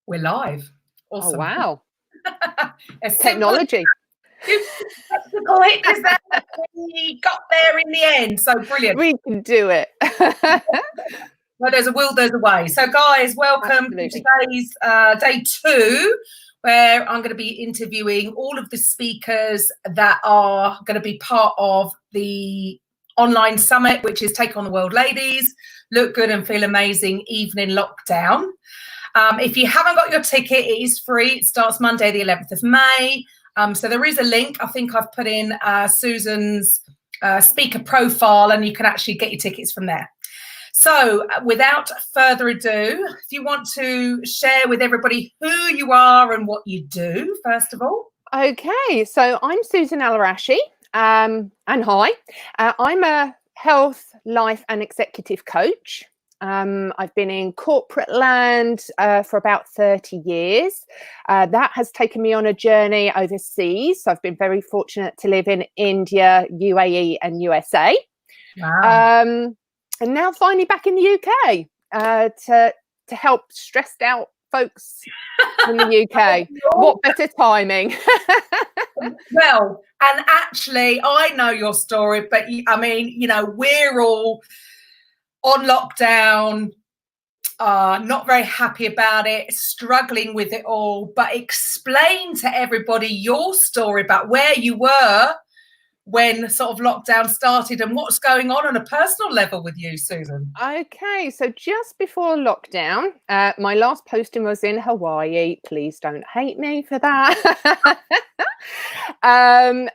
We're live. Oh, Awesome. wow. As Technology. Technical hitches there. We got there in the end. So brilliant. We can do it. Well, there's a will, there's a way. So guys, welcome to today's day 2, where I'm going to be interviewing all of the speakers that are going to be part of the online summit, which is Take on the World Ladies, Look Good and Feel Amazing Evening Lockdown. If you haven't got your ticket, it is free. It starts Monday, the 11th of May. So there is a link. I think I've put in Susan's speaker profile, and you can actually get your tickets from there. So without further ado, if you want to share with everybody who you are and what you do, first of all. Okay, so I'm Susan Alrashe, and hi. I'm a health, life and executive coach. I've been in corporate land for about 30 years. That has taken me on a journey overseas. So I've been very fortunate to live in India, UAE and USA. Wow. And now finally back in the UK to help stressed out folks in the UK. What better timing? Well, and actually, I know your story, but I mean, you know, we're all on lockdown, not very happy about it, struggling with it all. But explain to everybody your story about where you were when sort of lockdown started and what's going on a personal level with you, Susan. Okay, so just before lockdown, my last posting was in Hawaii. Please don't hate me for that. And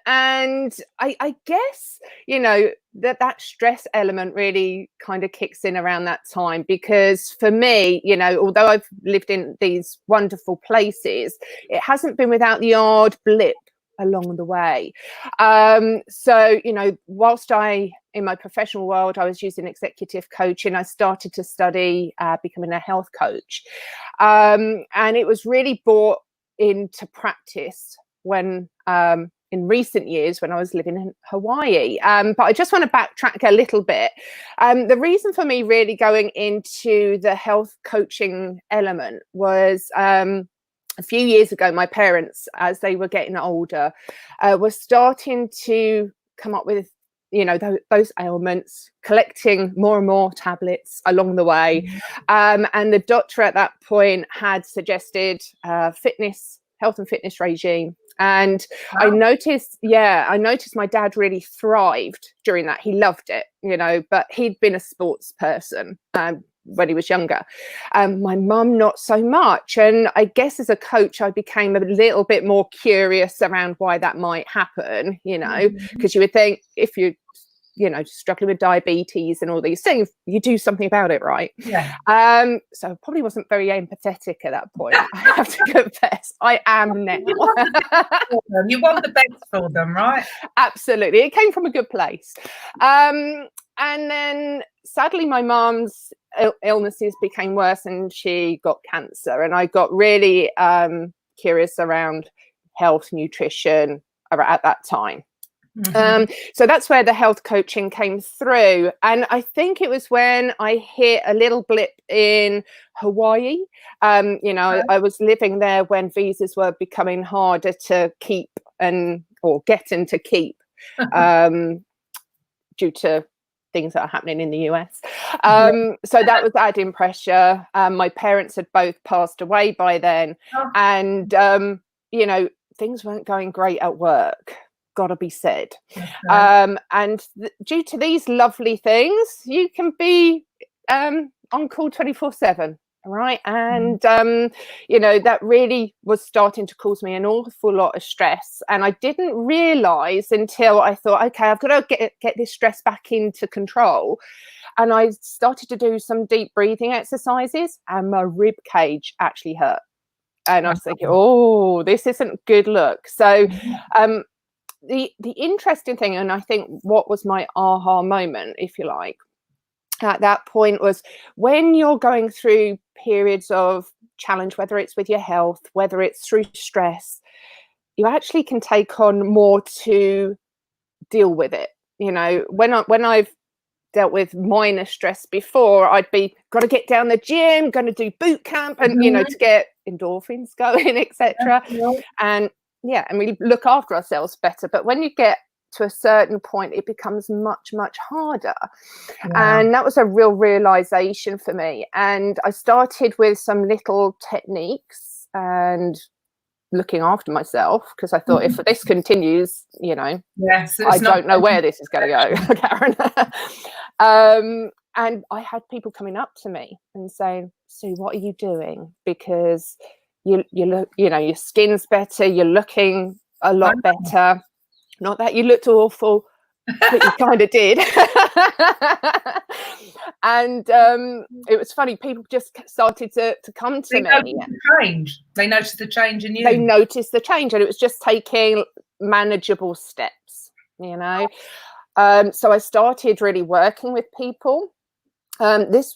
I guess, you know, that stress element really kind of kicks in around that time, because for me, you know, although I've lived in these wonderful places, it hasn't been without the odd blip along the way. So, you know, whilst in my professional world, I was using executive coaching, I started to study becoming a health coach. And it was really brought into practice when in recent years when I was living in Hawaii. But I just want to backtrack a little bit. The reason for me really going into the health coaching element was a few years ago, my parents, as they were getting older, were starting to come up with, you know, those ailments, collecting more and more tablets along the way. And the doctor at that point had suggested health and fitness regime. And wow. I noticed my dad really thrived during that. He loved it, you know, but he'd been a sports person when he was younger. My mum, not so much. And I guess as a coach, I became a little bit more curious around why that might happen, you know, because you would think if you know, struggling with diabetes and all these things, you do something about it, right? Yeah. So I probably wasn't very empathetic at that point. I have to confess, I am now. You want the best for them, right? Absolutely. It came from a good place. And then sadly, my mum's illnesses became worse and she got cancer. And I got really curious around health, nutrition at that time. So that's where the health coaching came through. And I think it was when I hit a little blip in Hawaii. You know, I was living there when visas were becoming harder to keep or getting to keep due to things that are happening in the US. So that was adding pressure. My parents had both passed away by then. And, you know, things weren't going great at work. Gotta be said. And due to these lovely things, you can be on call 24/7, right? And you know, that really was starting to cause me an awful lot of stress, and I didn't realize until I thought, okay, I've got to get this stress back into control. And I started to do some deep breathing exercises, and my rib cage actually hurt, and I was thinking, oh, this isn't a good look. So the interesting thing, and I think what was my aha moment, if you like, at that point was when you're going through periods of challenge, whether it's with your health, whether it's through stress, you actually can take on more to deal with it. You know, when I've dealt with minor stress before, I'd be got to get down the gym, going to do boot camp, and you know, to get endorphins going, etc. And we look after ourselves better. But when you get to a certain point, it becomes much harder. And that was a real realization for me. And I started with some little techniques and looking after myself, because I thought if this continues, I don't know where this is going to go, Karen. And I had people coming up to me and saying, Sue, what are you doing? Because you look, your skin's better, you're looking a lot better. Not that you looked awful, but you kind of did. And it was funny, people just started to come to me. They noticed the change in you. They noticed the change, and it was just taking manageable steps, So I started really working with people. This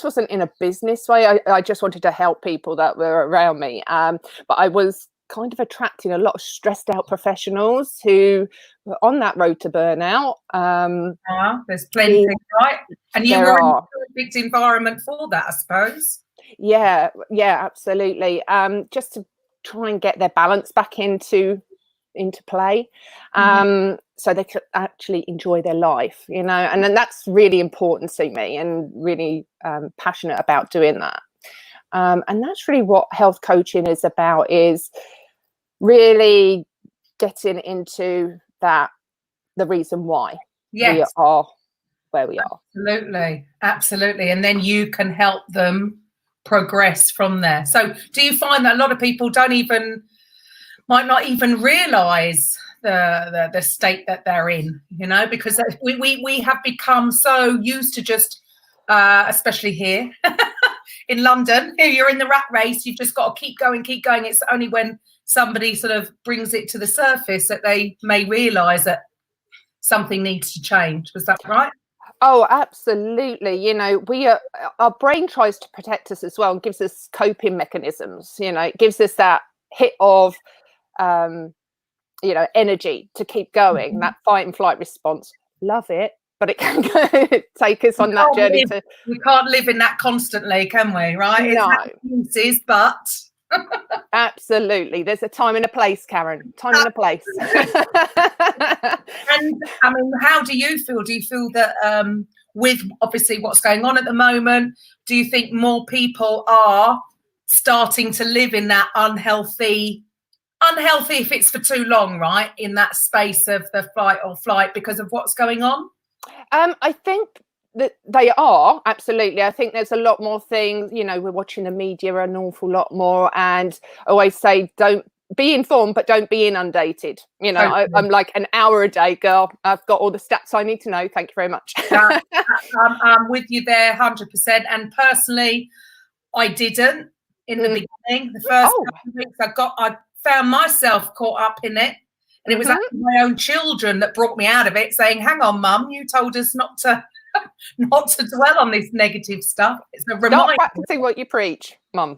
wasn't in a business way. I just wanted to help people that were around me. But I was kind of attracting a lot of stressed out professionals who were on that road to burnout. There's plenty, right? And you were in a perfect environment for that, I suppose. Yeah, absolutely. Just to try and get their balance back into play, so they could actually enjoy their life, and then that's really important to me, and really passionate about doing that. And that's really what health coaching is about, is really getting into that, the reason why we are where we are. Absolutely. And then you can help them progress from there. So do you find that a lot of people might not even realize the state that they're in, because we have become so used to just, especially here in London, you're in the rat race, you've just got to keep going. It's only when somebody sort of brings it to the surface that they may realize that something needs to change. Was that right? Oh, absolutely. Our brain tries to protect us as well, and gives us coping mechanisms. It gives us that hit of energy to keep going, that fight and flight response. Love it, but it can take us on that journey. We can't live in that constantly, can we? Right? No. Excuses, but absolutely, there's a time and a place, Karen. Time and a place. And I mean, how do you feel? Do you feel that with obviously what's going on at the moment, do you think more people are starting to live in that unhealthy if it's for too long, right, in that space of the fight or flight because of what's going on? I think that they are, absolutely. I think there's a lot more things, we're watching the media an awful lot more, and I always say, don't be informed, but don't be inundated. I'm like an hour a day girl. I've got all the stats I need to know. Thank you very much. I'm with you there 100%. And personally, I didn't in the beginning. The first couple of weeks I found myself caught up in it, and it was actually my own children that brought me out of it, saying, hang on, Mum, you told us not to dwell on this negative stuff. It's a reminder. Not practicing what you preach, Mum.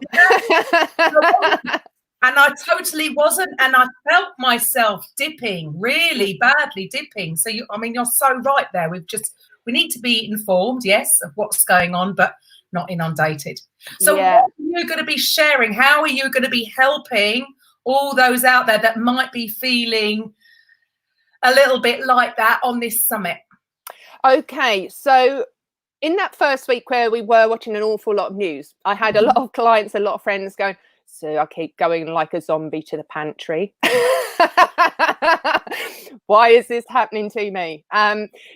And I totally wasn't, and I felt myself really badly dipping. So you're so right there. We need to be informed, yes, of what's going on, but not inundated. So what are you going to be sharing? How are you going to be helping all those out there that might be feeling a little bit like that on this summit? Okay, so in that first week where we were watching an awful lot of news, I had a lot of clients, a lot of friends going, so I keep going like a zombie to the pantry. Why is this happening to me?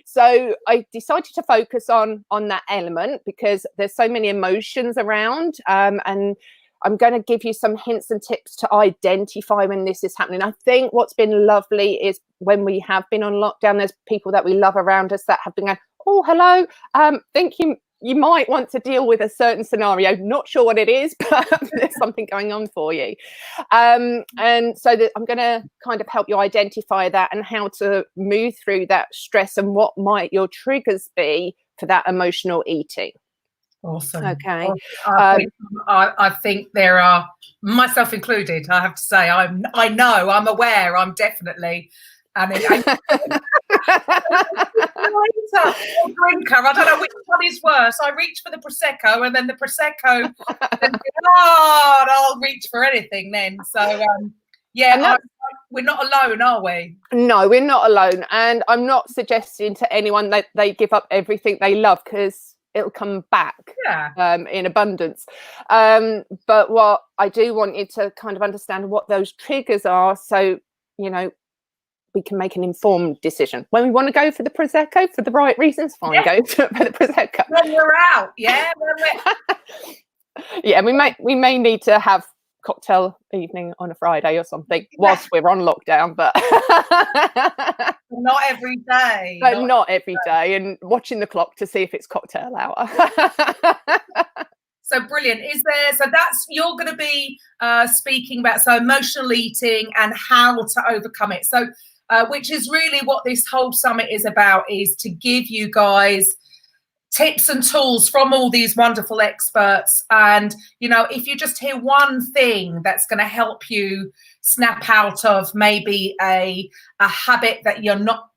So I decided to focus on that element, because there's so many emotions around, and I'm going to give you some hints and tips to identify when this is happening. I think what's been lovely is when we have been on lockdown, there's people that we love around us that have been going, oh, hello, think you might want to deal with a certain scenario. Not sure what it is, but there's something going on for you. And so I'm going to kind of help you identify that and how to move through that stress, and what might your triggers be for that emotional eating. Awesome. Okay. I think there are, myself included, I have to say, I'm aware, I'm definitely, I mean, drinker. I don't know which one is worse. I reach for the Prosecco, and then the Prosecco, God, I'll reach for anything then. So yeah, we're not alone, are we? No, we're not alone. And I'm not suggesting to anyone that they give up everything they love, because it'll come back in abundance. But what I do want you to kind of understand what those triggers are, so, you know, we can make an informed decision. When we want to go for the Prosecco for the right reasons, fine, go for the Prosecco. When we're out, yeah, we may need to have cocktail evening on a Friday or something whilst we're on lockdown, but not every day. But not every day, and watching the clock to see if it's cocktail hour. So brilliant. So that's, you're going to be speaking about, so emotional eating and how to overcome it. So which is really what this whole summit is about, is to give you guys tips and tools from all these wonderful experts. And, you know, if you just hear one thing that's going to help you snap out of maybe a habit that you're not,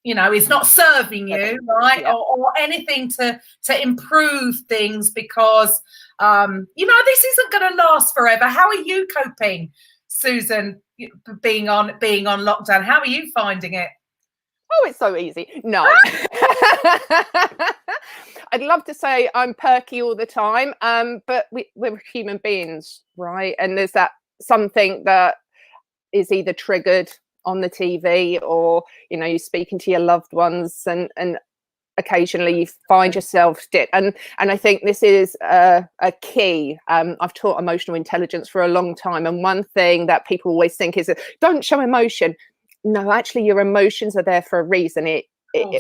you know, is not serving you, right? Or anything to improve things, because, you know, this isn't going to last forever. How are you coping, Susan, being on lockdown? How are you finding it? Oh, it's so easy. No. I'd love to say I'm perky all the time, but we're human beings, right? And there's that something that is either triggered on the TV, or, you know, you're speaking to your loved ones, and occasionally you find yourself and I think this is a key. I've taught emotional intelligence for a long time, and one thing that people always think is, don't show emotion. No, actually, your emotions are there for a reason.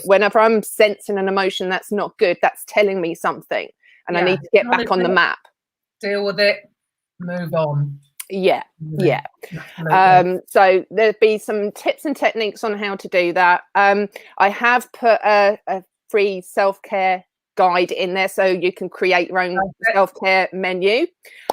Whenever I'm sensing an emotion that's not good, that's telling me something, and I need to get back on the map. Deal with it, move on. Yeah. So there'll be some tips and techniques on how to do that. I have put a free self-care guide in there, so you can create your own self-care menu.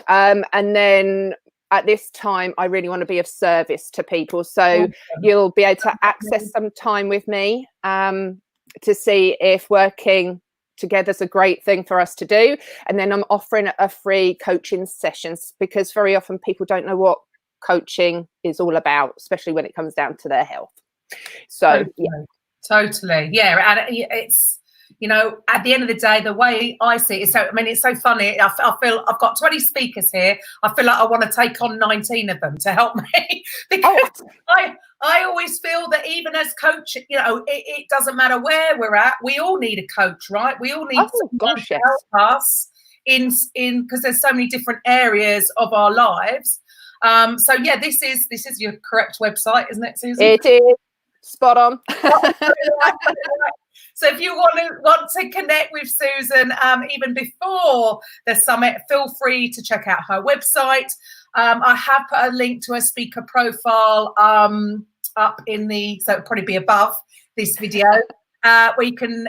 And then at this time, I really want to be of service to people. So you'll be able to access some time with me to see if working together is a great thing for us to do. And then I'm offering a free coaching sessions, because very often people don't know what coaching is all about, especially when it comes down to their health. So totally. And it's, you know, at the end of the day, the way I see it, so I mean, it's so funny. I feel I've got 20 speakers here. I feel like I want to take on 19 of them to help me, because I always feel that even as coaches, you know, it doesn't matter where we're at. We all need a coach, right? We all need someone to help us in because there's so many different areas of our lives. So yeah, this is your correct website, isn't it, Susan? It is. Spot on. So if you want to connect with Susan even before the summit, feel free to check out her website. I have put a link to her speaker profile up in so it'll probably be above this video, where you can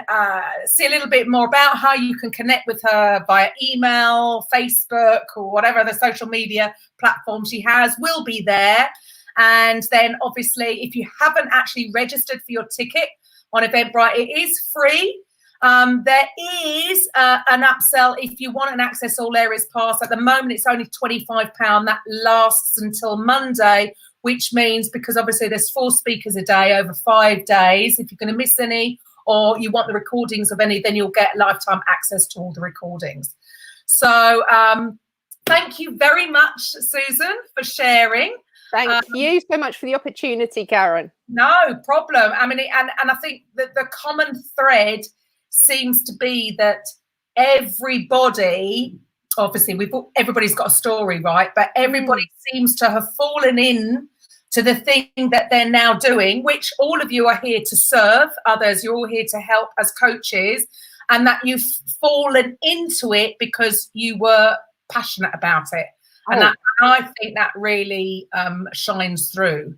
see a little bit more about how you can connect with her via email, Facebook, or whatever other social media platform she has will be there. And then obviously, if you haven't actually registered for your ticket on Eventbrite, it is free. There is an upsell if you want an Access All Areas pass. At the moment, it's only £25. That lasts until Monday, which means, because obviously there's 4 speakers a day over 5 days, if you're going to miss any, or you want the recordings of any, then you'll get lifetime access to all the recordings. So thank you very much, Susan, for sharing. Thank you so much for the opportunity, Karen. No problem. I mean, and I think that the common thread seems to be that everybody, obviously everybody's got a story, right? But everybody seems to have fallen in to the thing that they're now doing, which all of you are here to serve others. You're all here to help as coaches, and that you've fallen into it because you were passionate about it. And I think that really shines through,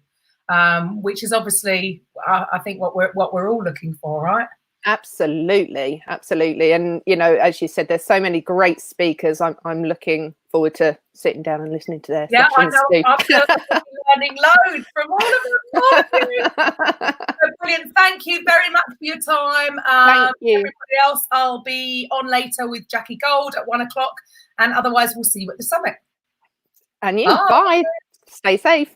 which is obviously, I think, what we're all looking for, right? Absolutely, absolutely. And you know, as you said, there's so many great speakers. I'm looking forward to sitting down and listening to their sessions. I know. I'm learning loads from all of them. So brilliant. Thank you very much for your time. Thank you. Everybody else, I'll be on later with Jackie Gold at 1 o'clock. And otherwise, we'll see you at the summit. And you. Bye. Stay safe.